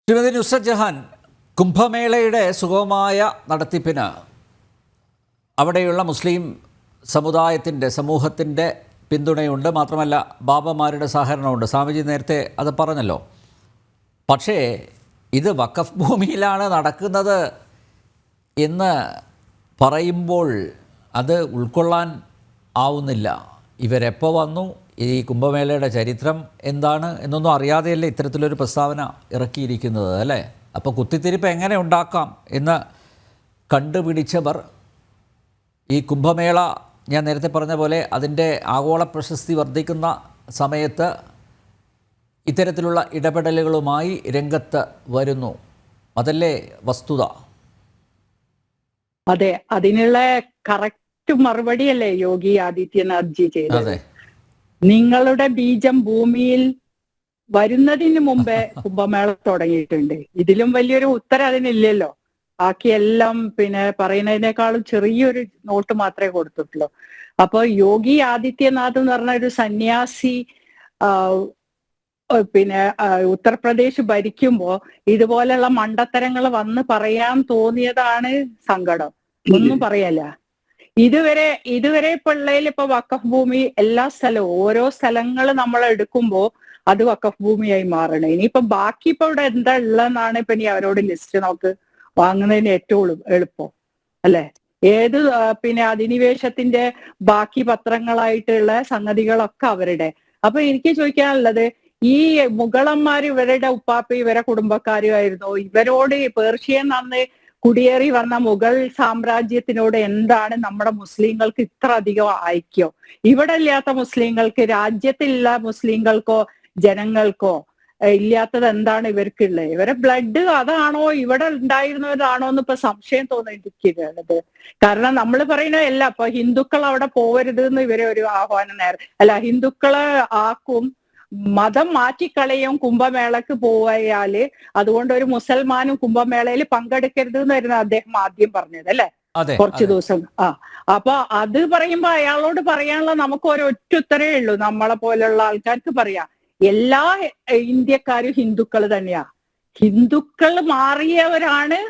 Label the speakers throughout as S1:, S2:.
S1: ശ്രീമതി നുസ്രത്ത് ജഹാൻ, കുംഭമേളയുടെ സുഗമമായ നടത്തിപ്പിന് അവിടെയുള്ള മുസ്ലിം സമൂഹത്തിൻ്റെ പിന്തുണയുണ്ട്. മാത്രമല്ല ബാബമാരുടെ സഹകരണമുണ്ട്. സ്വാമിജി നേരത്തെ അത് പറഞ്ഞല്ലോ. പക്ഷേ ഇത് വഖഫ് ഭൂമിയിലാണ് നടക്കുന്നത് എന്ന് പറയുമ്പോൾ അത് ഉൾക്കൊള്ളാൻ ആവുന്നില്ല. ഇവരെപ്പോൾ വന്നു, ഈ കുംഭമേളയുടെ ചരിത്രം എന്താണ് എന്നൊന്നും അറിയാതെയല്ലേ ഇത്തരത്തിലൊരു പ്രസ്താവന ഇറക്കിയിരിക്കുന്നത്, അല്ലേ? അപ്പോൾ കുത്തിത്തിരിപ്പ് എങ്ങനെ ഉണ്ടാക്കാം എന്ന് കണ്ടുപിടിച്ചവർ ഈ കുംഭമേള, ഞാൻ നേരത്തെ പറഞ്ഞ പോലെ അതിൻ്റെ ആഗോള പ്രശസ്തി വർദ്ധിക്കുന്ന സമയത്ത് ഇത്തരത്തിലുള്ള ഇടപെടലുകളുമായി രംഗത്ത് വരുന്നു. അതല്ലേ വസ്തുത?
S2: അതെ, അതിനുള്ള കറക്റ്റ് മറുപടിയല്ലേ യോഗി ആദിത്യനാഥ് ജി ചെയ്തത്. നിങ്ങളുടെ ബീജം ഭൂമിയിൽ വരുന്നതിന് മുമ്പേ കുംഭമേള തുടങ്ങിയിട്ടുണ്ട്. ഇതിലും വലിയൊരു ഉത്തരം അതിനില്ലല്ലോ. ബാക്കിയെല്ലാം പറയുന്നതിനേക്കാളും ചെറിയൊരു നോട്ട് മാത്രമേ കൊടുത്തിട്ടുള്ളൂ. അപ്പൊ യോഗി ആദിത്യനാഥ് എന്ന് പറഞ്ഞ ഒരു സന്യാസി ഉത്തർപ്രദേശ് ഭരിക്കുമ്പോ ഇതുപോലെയുള്ള മണ്ടത്തരങ്ങൾ വന്ന് പറയാൻ തോന്നിയതാണ് സങ്കടം. ഒന്നും പറയല്ല. ഇതുവരെ പിള്ളയിൽ ഇപ്പൊ വഖഫ് ഭൂമി എല്ലാ സ്ഥലവും ഓരോ സ്ഥലങ്ങൾ നമ്മൾ എടുക്കുമ്പോ അത് വഖഫ് ഭൂമിയായി മാറണം. ഇനിയിപ്പൊ ബാക്കി ഇപ്പൊ ഇവിടെ എന്താ ഉള്ളതെന്നാണ് ഇപ്പൊ ഇനി അവരോട് ലിസ്റ്റ് നമുക്ക് വാങ്ങുന്നതിന് ഏറ്റവും എളുപ്പം, അല്ലെ? ഏത് അധിനിവേശത്തിന്റെ ബാക്കി പത്രങ്ങളായിട്ടുള്ള സംഗതികളൊക്കെ അവരുടെ. അപ്പൊ എനിക്ക് ചോദിക്കാനുള്ളത്, ഈ മുഗളന്മാർ ഇവരുടെ ഉപ്പാപ്പി ഇവരെ കുടുംബക്കാരുമായിരുന്നു. ഇവരോട് പേർഷ്യൻ അന്ന് കുടിയേറി വന്ന മുഗൾ സാമ്രാജ്യത്തിനോട് എന്താണ് നമ്മുടെ മുസ്ലിങ്ങൾക്ക് ഇത്ര അധികം ഐക്യം? ഇവിടെ ഇല്ലാത്ത മുസ്ലിങ്ങൾക്ക്, രാജ്യത്തിലുള്ള മുസ്ലിങ്ങൾക്കോ ജനങ്ങൾക്കോ ഇല്ലാത്തത് എന്താണ് ഇവർക്കുള്ളത്? ഇവരെ ബ്ലഡ് അതാണോ, ഇവിടെ ഉണ്ടായിരുന്നതാണോ എന്ന് ഇപ്പൊ സംശയം തോന്നിയിരിക്കുന്നത്. കാരണം നമ്മൾ പറയുന്നത് അല്ല, ഇപ്പൊ ഹിന്ദുക്കൾ അവിടെ പോവരുത് എന്ന് ഇവരെ ഒരു ആഹ്വാനം ഹിന്ദുക്കളെ ആക്കും, മതം മാറ്റിക്കളയും കുംഭമേളക്ക് പോയാല്. അതുകൊണ്ട് ഒരു മുസൽമാനും കുംഭമേളയിൽ പങ്കെടുക്കരുത് എന്നായിരുന്നു അദ്ദേഹം ആദ്യം പറഞ്ഞത്, അല്ലെ? കുറച്ചു ദിവസം. അപ്പൊ അത് പറയുമ്പോ അയാളോട് പറയാനുള്ള നമുക്ക് ഒരൊറ്റ ഉത്തരേ ഉള്ളൂ. നമ്മളെ പോലുള്ള ആൾക്കാർക്ക് പറയാം, എല്ലാ ഇന്ത്യക്കാരും ഹിന്ദുക്കൾ തന്നെയാ. ഹിന്ദുക്കൾ മാറിയവരാണ്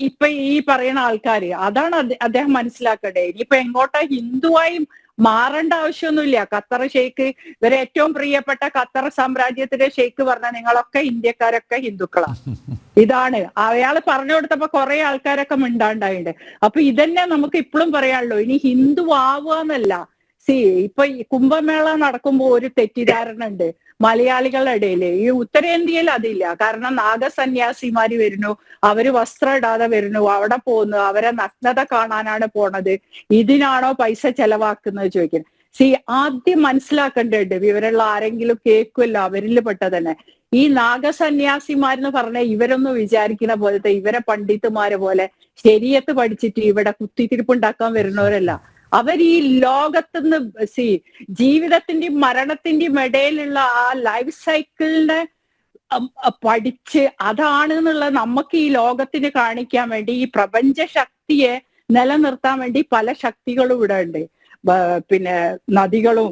S2: ഇപ്പൊ ഈ പറയുന്ന ആൾക്കാര്. അതാണ് അദ്ദേഹം മനസ്സിലാക്കട്ടെ. ഇനിയിപ്പൊ എങ്ങോട്ടാ ഹിന്ദുവായി മാറേണ്ട ആവശ്യമൊന്നുമില്ല. ഖത്തർ ഷെയ്ഖ്, ഇവരെ ഏറ്റവും പ്രിയപ്പെട്ട ഖത്തർ സാമ്രാജ്യത്തിലെ ഷെയ്ഖ് പറഞ്ഞ നിങ്ങളൊക്കെ ഇന്ത്യക്കാരൊക്കെ ഹിന്ദുക്കളാണ്. ഇതാണ് അയാൾ പറഞ്ഞു കൊടുത്തപ്പോ കുറെ ആൾക്കാരൊക്കെ മിണ്ടാണ്ടായിട്ടുണ്ട്. അപ്പൊ ഇതന്നെ നമുക്ക് ഇപ്പോഴും പറയാനുള്ളൂ. ഇനി ഹിന്ദു ആവുക എന്നല്ല. ഇപ്പൊ ഈ കുംഭമേള നടക്കുമ്പോ ഒരു തെറ്റിദ്ധാരണ ഉണ്ട് മലയാളികളുടെ ഇടയിൽ. ഈ ഉത്തരേന്ത്യയിൽ അതില്ല. കാരണം നാഗസന്യാസിമാര് വരുന്നു, അവര് വസ്ത്രം ഇടാതെ വരുന്നു, അവിടെ പോകുന്നു, അവരെ നഗ്നത കാണാനാണ് പോണത്. ഇതിനാണോ പൈസ ചെലവാക്കുന്നത് ചോദിക്കുന്നത്. ആദ്യം മനസ്സിലാക്കേണ്ടതുണ്ട്. വിവരമുള്ള ആരെങ്കിലും കേൾക്കുമല്ലോ, അവരിൽ പെട്ടതന്നെ. ഈ നാഗസന്യാസിമാരെന്ന് പറഞ്ഞാൽ ഇവരൊന്നും വിചാരിക്കുന്ന പോലത്തെ ഇവരെ പണ്ഡിതന്മാരെ പോലെ ശരീഅത്ത് പഠിച്ചിട്ട് ഇവിടെ കുത്തിത്തിരിപ്പുണ്ടാക്കാൻ വരുന്നവരല്ല. അവർ ഈ ലോകത്തുനിന്ന് ജീവിതത്തിന്റെയും മരണത്തിന്റെയും ഇടയിലുള്ള ആ ലൈഫ് സൈക്കിളിനെ പഠിച്ച് അതാണ് എന്നുള്ളത് നമുക്ക് ഈ ലോകത്തിന് കാണിക്കാൻ വേണ്ടി, ഈ പ്രപഞ്ച ശക്തിയെ നിലനിർത്താൻ വേണ്ടി പല ശക്തികളും ഇവിടെ ഉണ്ട്. നദികളും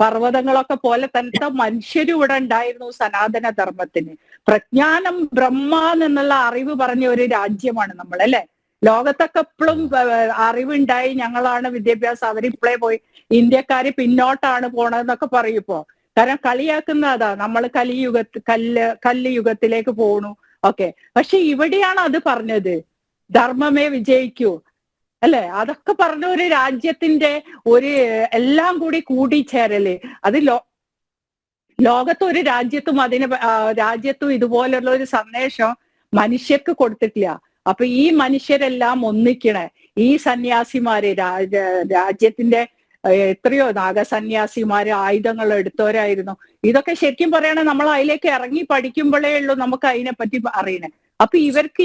S2: പർവ്വതങ്ങളൊക്കെ പോലെ തന്നെ മനുഷ്യരും ഇവിടെ ഉണ്ടായിരുന്നു. സനാതന ധർമ്മത്തിന് പ്രജ്ഞാനം ബ്രഹ്മാൻ എന്നുള്ള അറിവ് പറഞ്ഞ ഒരു രാജ്യമാണ് നമ്മൾ, അല്ലെ? ലോകത്തൊക്കെ എപ്പോഴും അറിവുണ്ടായി, ഞങ്ങളാണ് വിദ്യാഭ്യാസം, അവരിപ്പോഴേ പോയി ഇന്ത്യക്കാര് പിന്നോട്ടാണ് പോണതെന്നൊക്കെ പറയും ഇപ്പോ. കാരണം കളിയാക്കുന്ന അതാ, നമ്മൾ കല്ല് യുഗത്തിലേക്ക് പോണു ഒക്കെ. പക്ഷെ ഇവിടെയാണ് അത് പറഞ്ഞത്, ധർമ്മമേ വിജയിക്കൂ, അല്ലെ? അതൊക്കെ പറഞ്ഞ ഒരു രാജ്യത്തിന്റെ ഒരു എല്ലാം കൂടിച്ചേരല്. അത് ലോകത്ത് ഒരു രാജ്യത്തും ഇതുപോലുള്ള ഒരു സന്ദേശം മനുഷ്യർക്ക് കൊടുത്തിട്ടില്ല. അപ്പൊ ഈ മനുഷ്യരെല്ലാം ഒന്നിക്കണേ. ഈ സന്യാസിമാര് രാജ്യത്തിന്റെ എത്രയോ നാഗസന്യാസിമാര് ആയുധങ്ങൾ എടുത്തവരായിരുന്നു. ഇതൊക്കെ ശരിക്കും പറയണേ നമ്മൾ അതിലേക്ക് ഇറങ്ങി പഠിക്കുമ്പോഴേ ഉള്ളൂ നമുക്ക് അതിനെപ്പറ്റി അറിയണേ. അപ്പൊ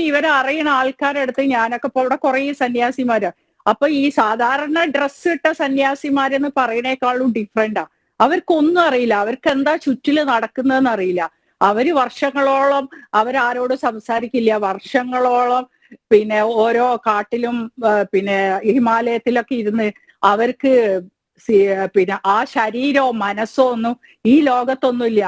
S2: ഇവരെ അറിയണ ആൾക്കാരുടെ അടുത്ത് ഞാനൊക്കെ ഇപ്പൊ ഇവിടെ കുറെ സന്യാസിമാരാ. അപ്പൊ ഈ സാധാരണ ഡ്രസ്സ് ഇട്ട സന്യാസിമാരെന്ന് പറയണേക്കാളും ഡിഫറെന്റാ. അവർക്കൊന്നും അറിയില്ല, അവർക്ക് എന്താ ചുറ്റില് നടക്കുന്നതെന്ന് അറിയില്ല. അവര് വർഷങ്ങളോളം അവരാരോടും സംസാരിക്കില്ല. വർഷങ്ങളോളം ഓരോ കാട്ടിലും ഹിമാലയത്തിലൊക്കെ ഇരുന്ന് അവർക്ക് ആ ശരീരമോ മനസ്സോ ഒന്നും ഈ ലോകത്തൊന്നുമില്ല.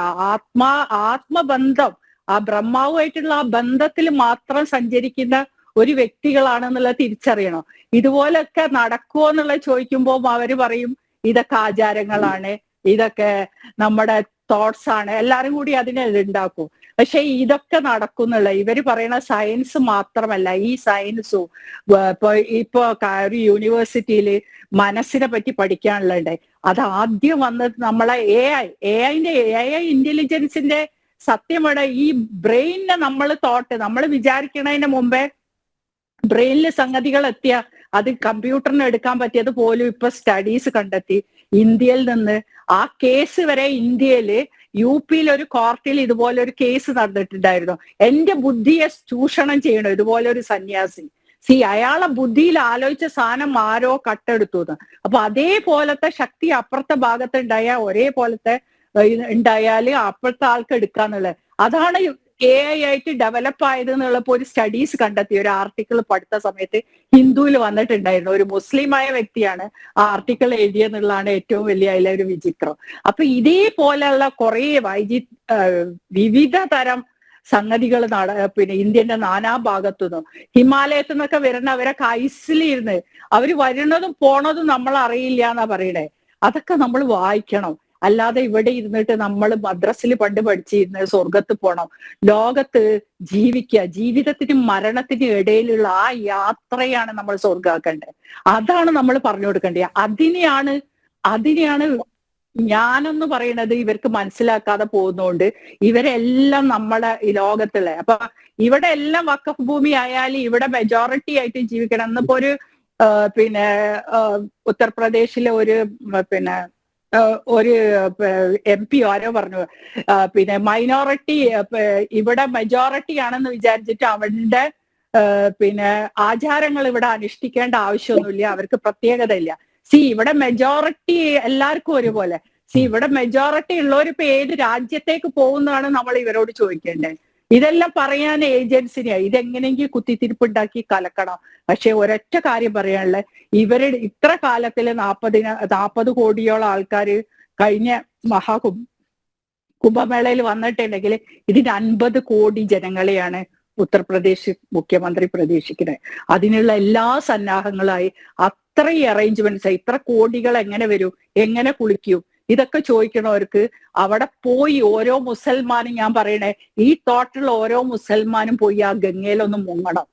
S2: ആത്മബന്ധം, ആ ബ്രഹ്മാവുമായിട്ടുള്ള ആ ബന്ധത്തിൽ മാത്രം സഞ്ചരിക്കുന്ന ഒരു വ്യക്തികളാണെന്നുള്ളത് തിരിച്ചറിയണം. ഇതുപോലൊക്കെ നടക്കുമോ എന്നുള്ളത് ചോദിക്കുമ്പോൾ അവര് പറയും ഇതൊക്കെ ആചാരങ്ങളാണ്, ഇതൊക്കെ നമ്മുടെ തോട്ട്സ് ആണ്, എല്ലാരും കൂടി അതിനെ ഉണ്ടാക്കും. പക്ഷെ ഇതൊക്കെ നടക്കുന്നുള്ള ഇവര് പറയുന്ന സയൻസ് മാത്രമല്ല, ഈ സയൻസും ഇപ്പൊ ഒരു യൂണിവേഴ്സിറ്റിയിൽ മനസ്സിനെ പറ്റി പഠിക്കാനുള്ളത് അത് ആദ്യം വന്നത് നമ്മളെ എ ഐ ഇന്റലിജൻസിന്റെ സത്യമാണ്. ഈ ബ്രെയിനിനെ നമ്മൾ വിചാരിക്കണതിന് മുമ്പേ ബ്രെയിനിൽ സംഗതികൾ എത്തിയ അത് കമ്പ്യൂട്ടറിന് എടുക്കാൻ പറ്റിയത് പോലും ഇപ്പൊ സ്റ്റഡീസ് കണ്ടെത്തി. ഇന്ത്യയിൽ നിന്ന് ആ കേസ് വരെ ഇന്ത്യയില് UP-യിൽ ഒരു കോർട്ടിൽ ഇതുപോലെ ഒരു കേസ് നടന്നിട്ടുണ്ടായിരുന്നു. എന്റെ ബുദ്ധിയെ ചൂഷണം ചെയ്യണം ഇതുപോലെ ഒരു സന്യാസി. അയാളെ ബുദ്ധിയിൽ ആലോചിച്ച സാധനം ആരോ കട്ടെടുത്തു. അപ്പൊ അതേപോലത്തെ ശക്തി അപ്പുറത്തെ ഭാഗത്ത് ഒരേപോലത്തെ ഉണ്ടായാല് അപ്പുറത്തെ ആൾക്ക് എടുക്കാന്നുള്ളത്. അതാണ് AI ആയിട്ട് ഡെവലപ്പ് ആയത് എന്നുള്ളപ്പോ ഒരു സ്റ്റഡീസ് കണ്ടെത്തി. ഒരു ആർട്ടിക്കിൾ പഠിത്ത സമയത്ത് ഹിന്ദുവിൽ വന്നിട്ടുണ്ടായിരുന്നു. ഒരു മുസ്ലിമായ വ്യക്തിയാണ് ആ ആർട്ടിക്കിൾ എഴുതിയെന്നുള്ളതാണ് ഏറ്റവും വലിയ അതിലെ ഒരു വിചിത്രം. അപ്പൊ ഇതേപോലെയുള്ള കുറെ വിവിധ തരം സംഗതികൾ പിന്നെ ഇന്ത്യന്റെ നാനാ ഭാഗത്തുനിന്നും ഹിമാലയത്തു നിന്നൊക്കെ വരുന്ന അവരൊക്കെ ഐസിലിരുന്ന് അവര് വരുന്നതും പോണതും നമ്മൾ അറിയില്ല എന്നാ പറയണേ. അതൊക്കെ നമ്മൾ വായിക്കണം. അല്ലാതെ ഇവിടെ ഇരുന്നിട്ട് നമ്മൾ മദ്രസിൽ പണ്ട് പഠിച്ചിരുന്നത് സ്വർഗത്ത് പോണം, ലോകത്ത് ജീവിക്കുക, ജീവിതത്തിനും മരണത്തിനും ഇടയിലുള്ള ആ യാത്രയാണ് നമ്മൾ സ്വർഗാക്കേണ്ടത്. അതാണ് നമ്മൾ പറഞ്ഞു കൊടുക്കേണ്ടത്. അതിനെയാണ് ഞാനെന്ന് പറയുന്നത് ഇവർക്ക് മനസ്സിലാക്കാതെ പോകുന്നതുകൊണ്ട് ഇവരെല്ലാം നമ്മളെ ഈ ലോകത്തുള്ള അപ്പൊ ഇവിടെ എല്ലാം വഖഫ് ഭൂമി ആയാലും ഇവിടെ മെജോറിറ്റി ആയിട്ട് ജീവിക്കണം. എന്നിപ്പോ ഒരു പിന്നെ ഉത്തർപ്രദേശിലെ ഒരു MP ആരോ പറഞ്ഞു പിന്നെ മൈനോറിറ്റി ഇവിടെ മെജോറിറ്റി ആണെന്ന് വിചാരിച്ചിട്ട് അവരുടെ പിന്നെ ആചാരങ്ങൾ ഇവിടെ അനുഷ്ഠിക്കേണ്ട ആവശ്യമൊന്നുമില്ല, അവർക്ക് പ്രത്യേകത ഇല്ല. ഇവിടെ മെജോറിറ്റി എല്ലാവർക്കും ഒരുപോലെ. ഇവിടെ മെജോറിറ്റി ഉള്ളവർ ഇപ്പൊ ഏത് രാജ്യത്തേക്ക് പോകുന്നതാണ് നമ്മൾ ഇവരോട് ചോദിക്കേണ്ടത്. ഇതെല്ലാം പറയാൻ ഏജൻസിനെയാ. ഇതെങ്ങനെയെങ്കിലും കുത്തിത്തിരിപ്പുണ്ടാക്കി കലക്കണം. പക്ഷെ ഒരൊറ്റ കാര്യം പറയാനുള്ളത്, ഇവരുടെ ഇത്ര കാലത്തില് 40 കോടിയോളം ആൾക്കാർ കഴിഞ്ഞ കുംഭമേളയിൽ വന്നിട്ടുണ്ടെങ്കിൽ ഇതിന് 50 കോടി ജനങ്ങളെയാണ് ഉത്തർപ്രദേശ് മുഖ്യമന്ത്രി പ്രതീക്ഷിക്കുന്നത്. അതിനുള്ള എല്ലാ സന്നാഹങ്ങളായി അത്രയും അറേഞ്ച്മെന്റ്സ്. ഇത്ര കോടികൾ എങ്ങനെ വരും, എങ്ങനെ കുളിക്കും, ഇതൊക്കെ ചോദിക്കണവർക്ക് അവിടെ പോയി ഓരോ മുസൽമാനും, ഞാൻ പറയണേ ഈ തോട്ടിലുള്ള ഓരോ മുസൽമാനും പോയി ആ ഗംഗയിലൊന്ന് മുങ്ങണം.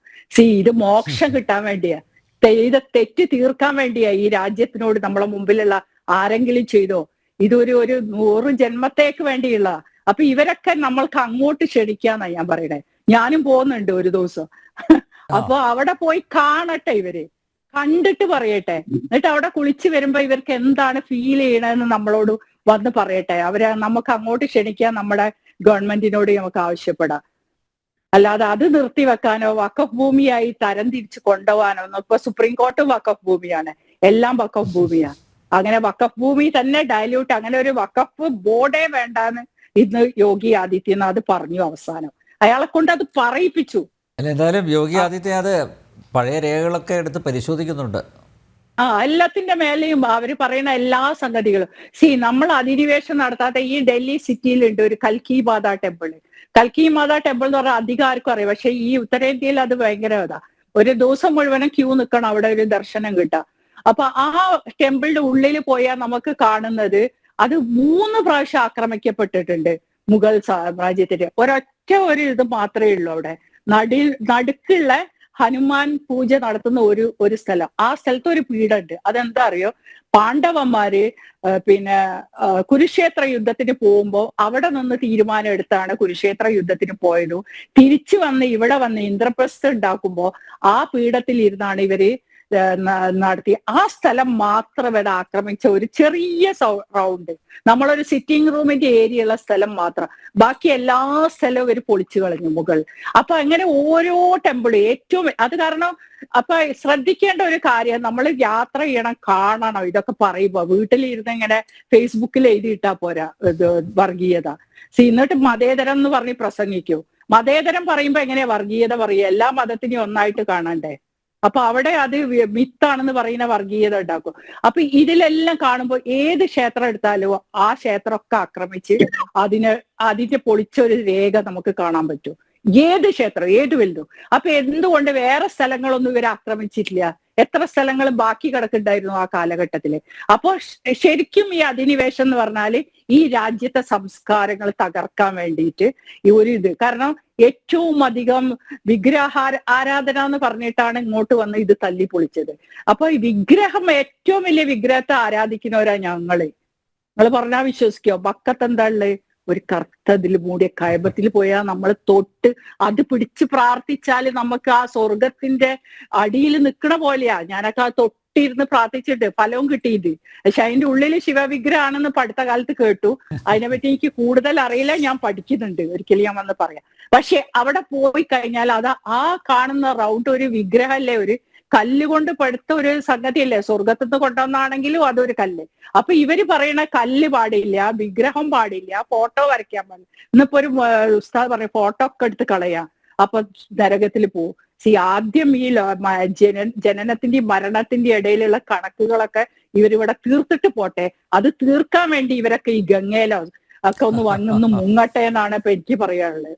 S2: ഇത് മോക്ഷം കിട്ടാൻ വേണ്ടിയാ, ഇത് തെറ്റ് തീർക്കാൻ വേണ്ടിയാ ഈ രാജ്യത്തിനോട് നമ്മളെ മുമ്പിലുള്ള ആരെങ്കിലും ചെയ്തോ. ഇതൊരു 100 ജന്മത്തേക്ക് വേണ്ടിയുള്ള. അപ്പൊ ഇവരൊക്കെ നമ്മൾക്ക് അങ്ങോട്ട് ക്ഷണിക്കാന്നാ ഞാൻ പറയണേ. ഞാനും പോകുന്നുണ്ട് ഒരു ദിവസം. അപ്പൊ അവിടെ പോയി കാണട്ടെ, ഇവര് കണ്ടിട്ട് പറയട്ടെ. എന്നിട്ട് അവിടെ കുളിച്ച് വരുമ്പോ ഇവർക്ക് എന്താണ് ഫീൽ ചെയ്യണമെന്ന് നമ്മളോട് വന്ന് പറയട്ടെ. നമുക്ക് അങ്ങോട്ട് ക്ഷണിക്കാൻ നമ്മുടെ ഗവൺമെന്റിനോട് നമുക്ക് ആവശ്യപ്പെടാം. അല്ലാതെ അത് നിർത്തിവെക്കാനോ വഖഫ് ഭൂമിയായി തരം തിരിച്ച് കൊണ്ടുപോകാനോ ഒന്നും. ഇപ്പൊ സുപ്രീം കോർട്ടും വഖഫ് ഭൂമിയാണ്, എല്ലാം വഖഫ് ഭൂമിയാണ്. അങ്ങനെ വഖഫ് ഭൂമി തന്നെ ഡയല്യൂട്ട്, അങ്ങനെ ഒരു വഖഫ് ബോർഡേ വേണ്ടാന്ന് ഇന്ന് യോഗി ആദിത്യനാഥ് പറഞ്ഞു അവസാനം. അയാളെ കൊണ്ട് അത് പറയിപ്പിച്ചു.
S1: എന്തായാലും യോഗി ആദിത്യനാഥ് പഴയ രേഖകളൊക്കെ എടുത്ത് പരിശോധിക്കുന്നുണ്ട്.
S2: എല്ലാത്തിന്റെ മേലെയും അവര് പറയുന്ന എല്ലാ സംഗതികളും. നമ്മൾ അധിനിവേശം നടത്താത്ത ഈ ഡൽഹി സിറ്റിയിലുണ്ട് ഒരു കൽക്കി മാതാ ടെമ്പിൾ. കൽക്കി മാതാ ടെമ്പിൾ എന്ന് പറഞ്ഞാൽ അധികം ആർക്കും അറിയാം. പക്ഷെ ഈ ഉത്തരേന്ത്യയിൽ അത് ഭയങ്കര ഒരു ദിവസം മുഴുവനും ക്യൂ നിൽക്കണം അവിടെ ഒരു ദർശനം കിട്ടാം. അപ്പൊ ആ ടെമ്പിളിന്റെ ഉള്ളിൽ പോയാൽ നമുക്ക് കാണുന്നത് അത് 3 പ്രാവശ്യം ആക്രമിക്കപ്പെട്ടിട്ടുണ്ട് മുഗൾ സാമ്രാജ്യത്തിന്റെ. ഒരു ഇത് മാത്രമേ ഉള്ളൂ അവിടെ. നടുക്കുള്ള ഹനുമാൻ പൂജ നടത്തുന്ന ഒരു സ്ഥലം. ആ സ്ഥലത്ത് ഒരു പീഠമുണ്ട്. അതെന്താ അറിയോ, പാണ്ഡവന്മാര് പിന്നെ കുരുക്ഷേത്ര യുദ്ധത്തിന് പോകുമ്പോൾ അവിടെ നിന്ന് തീരുമാനം എടുത്താണ് കുരുക്ഷേത്ര യുദ്ധത്തിന് പോയതും. തിരിച്ചു വന്ന് ഇവിടെ വന്ന് ഇന്ദ്രപ്രസ്ഥം ഉണ്ടാക്കുമ്പോൾ ആ പീഠത്തിൽ ഇരുന്നാണ് ഇവര് നടത്തി. ആ സ്ഥലം മാത്രം ഇവിടെ ആക്രമിച്ച ഒരു ചെറിയ റൗണ്ട്, നമ്മളൊരു സിറ്റിംഗ് റൂമിന്റെ ഏരിയ ഉള്ള സ്ഥലം മാത്രം. ബാക്കി എല്ലാ സ്ഥലവും ഇവർ പൊളിച്ചു കളഞ്ഞു മുകൾ. അപ്പൊ അങ്ങനെ ഓരോ ടെമ്പിളും ഏറ്റവും അത് കാരണം. അപ്പൊ ശ്രദ്ധിക്കേണ്ട ഒരു കാര്യം, നമ്മൾ യാത്ര ചെയ്യണം, കാണണം. ഇതൊക്കെ പറയുമ്പോ വീട്ടിലിരുന്ന് ഇങ്ങനെ ഫേസ്ബുക്കിൽ എഴുതിയിട്ടാ പോരാ വർഗീയത. എന്നിട്ട് മതേതരം എന്ന് പറഞ്ഞ് പ്രസംഗിക്കൂ. മതേതരം പറയുമ്പോ എങ്ങനെയാ വർഗീയത പറയുക? എല്ലാ മതത്തിനെയും ഒന്നായിട്ട് കാണണ്ടേ? അപ്പൊ അവിടെ അത് മിത്താണെന്ന് പറയുന്ന വർഗീയത ഉണ്ടാക്കും. അപ്പൊ ഇതിലെല്ലാം കാണുമ്പോൾ ഏത് ക്ഷേത്രം എടുത്താലും ആ ക്ഷേത്രമൊക്കെ ആക്രമിച്ച് അതിന്റെ പൊളിച്ചൊരു രേഖ നമുക്ക് കാണാൻ പറ്റും. ഏത് ക്ഷേത്രം, ഏത് വലുതും. അപ്പൊ എന്തുകൊണ്ട് വേറെ സ്ഥലങ്ങളൊന്നും ഇവർ ആക്രമിച്ചിട്ടില്ല? എത്ര സ്ഥലങ്ങൾ ബാക്കി കിടക്കുന്നുണ്ടായിരുന്നു ആ കാലഘട്ടത്തില്? അപ്പോ ശരിക്കും ഈ അധിനിവേശം എന്ന് പറഞ്ഞാല് ഈ രാജ്യത്തെ സംസ്കാരങ്ങൾ തകർക്കാൻ വേണ്ടിയിട്ട് ഈ ഒരു ഇത്. കാരണം ഏറ്റവും അധികം ആരാധന എന്ന് പറഞ്ഞിട്ടാണ് ഇങ്ങോട്ട് വന്ന് ഇത് തല്ലി പൊളിച്ചത്. അപ്പൊ ഈ വിഗ്രഹം, ഏറ്റവും വലിയ വിഗ്രഹത്തെ ആരാധിക്കുന്നവരാ ഞങ്ങള്. നിങ്ങൾ പറഞ്ഞാൽ വിശ്വസിക്കോ? ബക്കത്ത് എന്താ ഉള്ളത്? ഒരു കറുത്തതിൽ മൂടിയ കയബത്തിൽ പോയാൽ നമ്മൾ തൊട്ട് അത് പിടിച്ച് പ്രാർത്ഥിച്ചാല് നമുക്ക് ആ സ്വർഗത്തിന്റെ അടിയിൽ നിൽക്കണ പോലെയാ. ഞാനൊക്കെ ആ തൊട്ടിരുന്ന് പ്രാർത്ഥിച്ചിട്ട് ഫലവും കിട്ടിയിട്ട്. പക്ഷെ അതിന്റെ ഉള്ളിൽ ശിവവിഗ്രഹാണെന്ന് അടുത്ത കാലത്ത് കേട്ടു. അതിനെപ്പറ്റി എനിക്ക് കൂടുതൽ അറിയില്ല, ഞാൻ പഠിക്കുന്നുണ്ട്, ഒരിക്കലും ഞാൻ വന്ന് പറയാം. പക്ഷെ അവിടെ പോയി കഴിഞ്ഞാൽ അത് ആ കാണുന്ന റൗണ്ട് ഒരു വിഗ്രഹമല്ലേ, ഒരു കല്ലുകൊണ്ട് പടുത്ത ഒരു സംഗതിയല്ലേ. സ്വർഗത്തുനിന്ന് കൊണ്ടുവന്നാണെങ്കിലും അതൊരു കല്ല്. അപ്പൊ ഇവര് പറയണ കല്ല് പാടില്ല, വിഗ്രഹം പാടില്ല, ഫോട്ടോ വരയ്ക്കാൻ പാടില്ല. ഇന്നിപ്പോ ഒരു ഉസ്താദ് പറയും ഫോട്ടോ ഒക്കെ എടുത്ത് കളയാം, അപ്പൊ നരകത്തിൽ പോവും. ആദ്യം ഈ ജനനത്തിന്റെയും മരണത്തിന്റെയും ഇടയിലുള്ള കണക്കുകളൊക്കെ ഇവരിവിടെ തീർത്തിട്ട് പോട്ടെ. അത് തീർക്കാൻ വേണ്ടി ഇവരൊക്കെ ഈ ഗംഗയിലോ ഒക്കെ ഒന്ന് വന്നൊന്ന് മുങ്ങട്ടെ എന്നാണ് ഇപ്പൊ എനിക്ക് പറയാനുള്ളത്.